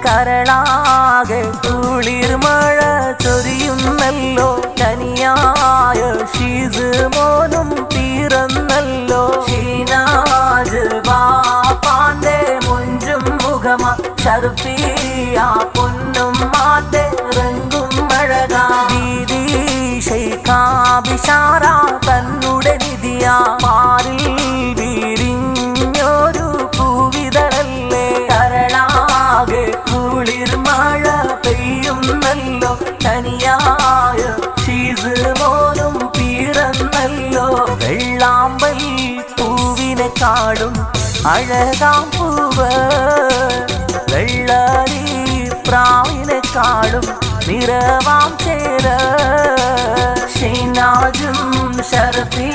കരളാകെ കുളിർമഴ ചൊരിയുന്നല്ലോ കനിയായ she's മോനും തീർന്നല്ലോ ഷീനാജ് ബാപ്പാന്റെ മുഞ്ചും മുഖമ ഷർഫിയ പൊന്നും മാന്റെ റങ്കും അഴകാ ദീദി ഷെയ്ഖാ ബിഷാറ തന്നുടെ നിധിയാ മാറിൽ വിരിഞ്ഞൊരു പൂവിതളല്ലേ കരളാകെ കുളിർമഴ പെയ്യുന്നല്ലോ കനിയായ ഷീസ് മോനും പിറന്നല്ലോ വെള്ളാമ്പൽ പൂവിനെക്കാളും അഴകാം പൂവ് വെള്ളരി പ്രാവിനെക്കാളും നിറവാം ചേര ഷീനാജും ഷർഫി